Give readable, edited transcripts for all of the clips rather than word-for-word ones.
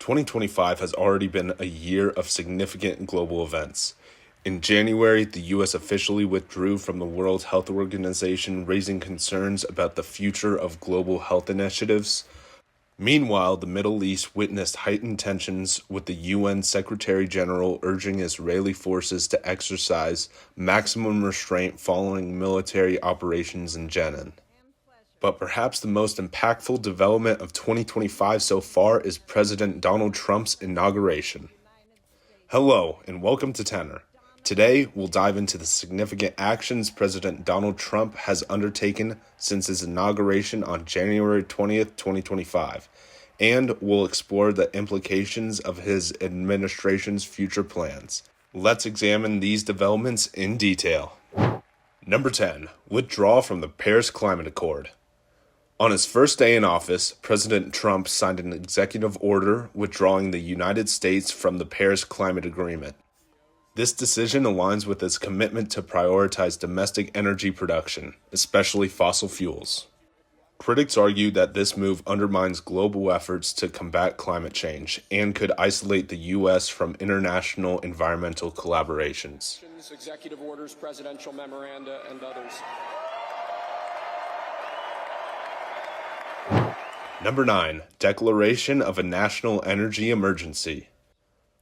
2025 has already been a year of significant global events. In January, the U.S. officially withdrew from the World Health Organization, raising concerns about the future of global health initiatives. Meanwhile, the Middle East witnessed heightened tensions, with the UN Secretary General urging Israeli forces to exercise maximum restraint following military operations in Jenin. But perhaps the most impactful development of 2025 so far is President Donald Trump's inauguration. Hello, and welcome to Tenor. Today, we'll dive into the significant actions President Donald Trump has undertaken since his inauguration on January 20th, 2025, and we'll explore the implications of his administration's future plans. Let's examine these developments in detail. Number 10. Withdraw from the Paris Climate Accord. On his first day in office, President Trump signed an executive order withdrawing the United States from the Paris Climate Agreement. This decision aligns with his commitment to prioritize domestic energy production, especially fossil fuels. Critics argue that this move undermines global efforts to combat climate change and could isolate the U.S. from international environmental collaborations. Executive orders, presidential memoranda, and others. Number 9. Declaration of a national energy emergency.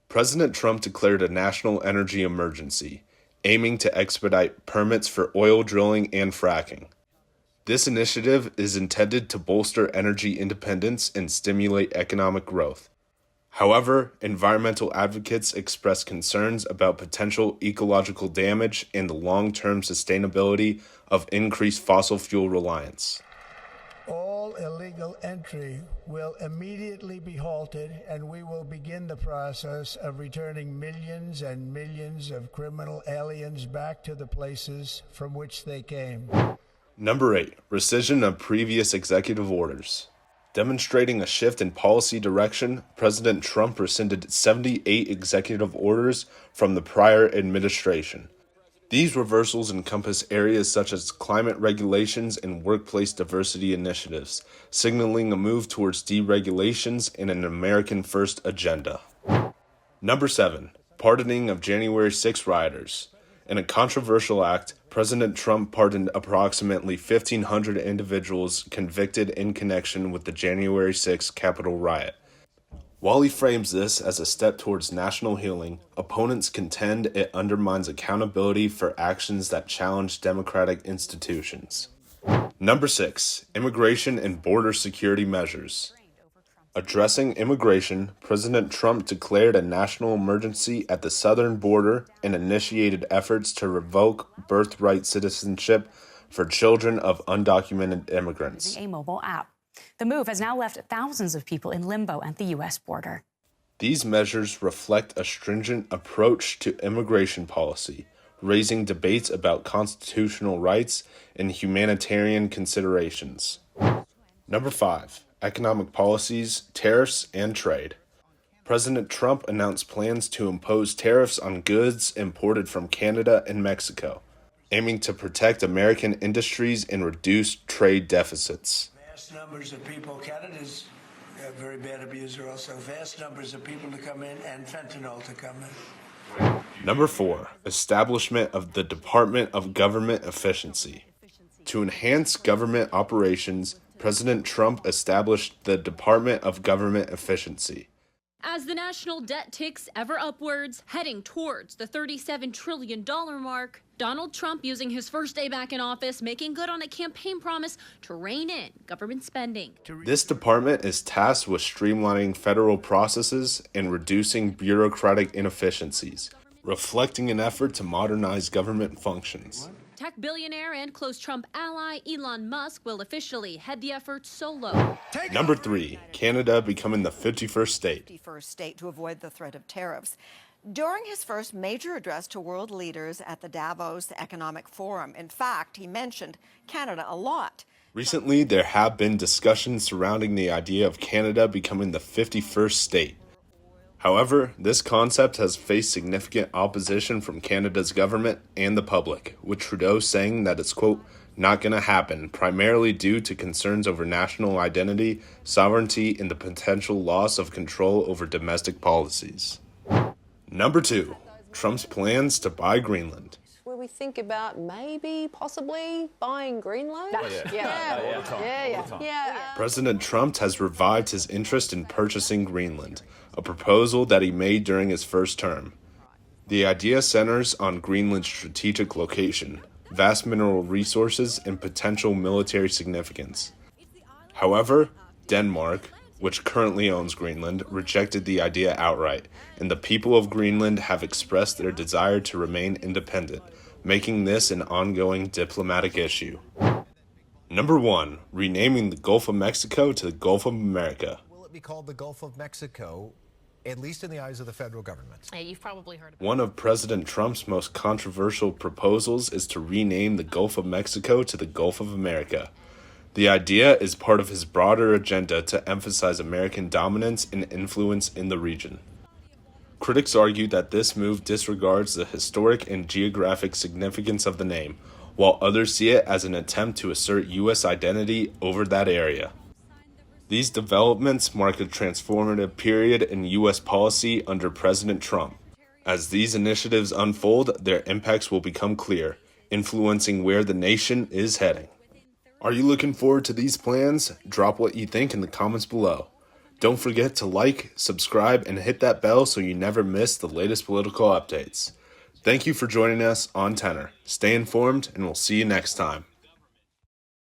President Trump declared a national energy emergency, aiming to expedite permits for oil drilling and fracking. This initiative is intended to bolster energy independence and stimulate economic growth. However, environmental advocates express concerns about potential ecological damage and the long-term sustainability of increased fossil fuel reliance. All illegal entry will immediately be halted, and we will begin the process of returning millions and millions of criminal aliens back to the places from which they came. Number 8. Rescission of previous executive orders. Demonstrating a shift in policy direction, President Trump rescinded 78 executive orders from the prior administration. These reversals encompass areas such as climate regulations and workplace diversity initiatives, signaling a move towards deregulations and an American First agenda. Number 7. Pardoning of January 6 rioters. In a controversial act, President Trump pardoned approximately 1,500 individuals convicted in connection with the January 6 Capitol riot. While he frames this as a step towards national healing, opponents contend it undermines accountability for actions that challenge democratic institutions. Number 6. Immigration and border security measures. Addressing immigration, President Trump declared a national emergency at the southern border and initiated efforts to revoke birthright citizenship for children of undocumented immigrants. A mobile app. The move has now left thousands of people in limbo at the U.S. border. These measures reflect a stringent approach to immigration policy, raising debates about constitutional rights and humanitarian considerations. Number 5. Economic policies, tariffs, and trade. President Trump announced plans to impose tariffs on goods imported from Canada and Mexico, aiming to protect American industries and reduce trade deficits. Vast numbers of people, Canada's a very bad abuser also, vast numbers of people to come in and fentanyl to come in. Number 4. Establishment of the Department of Government Efficiency. To enhance government operations, President Trump established the Department of Government Efficiency. As the national debt ticks ever upwards, heading towards the $37 trillion mark, Donald Trump, using his first day back in office, making good on a campaign promise to rein in government spending. This department is tasked with streamlining federal processes and reducing bureaucratic inefficiencies, reflecting an effort to modernize government functions. Tech billionaire and close Trump ally Elon Musk will officially head the effort solo. Number 3. Canada becoming the 51st state. 51st state to avoid the threat of tariffs. During his first major address to world leaders at the Davos Economic Forum, in fact, he mentioned Canada a lot. Recently, there have been discussions surrounding the idea of Canada becoming the 51st state. However, this concept has faced significant opposition from Canada's government and the public, with Trudeau saying that it's, quote, not going to happen, primarily due to concerns over national identity, sovereignty, and the potential loss of control over domestic policies. Number 2, Trump's plans to buy Greenland. Where we think about maybe, possibly buying Greenland. President Trump has revived his interest in purchasing Greenland, a proposal that he made during his first term. The idea centers on Greenland's strategic location, vast mineral resources, and potential military significance. However, Denmark, which currently owns Greenland, rejected the idea outright, and the people of Greenland have expressed their desire to remain independent, making this an ongoing diplomatic issue. Number 1, renaming the Gulf of Mexico to the Gulf of America. Will it be called the Gulf of Mexico, at least in the eyes of the federal government? You've probably heard about One of President Trump's most controversial proposals is to rename the Gulf of Mexico to the Gulf of America. The idea is part of his broader agenda to emphasize American dominance and influence in the region. Critics argue that this move disregards the historic and geographic significance of the name, while others see it as an attempt to assert U.S. identity over that area. These developments mark a transformative period in U.S. policy under President Trump. As these initiatives unfold, their impacts will become clear, influencing where the nation is heading. Are you looking forward to these plans? Drop what you think in the comments below. Don't forget to like, subscribe, and hit that bell so you never miss the latest political updates. Thank you for joining us on Tenor. Stay informed, and we'll see you next time.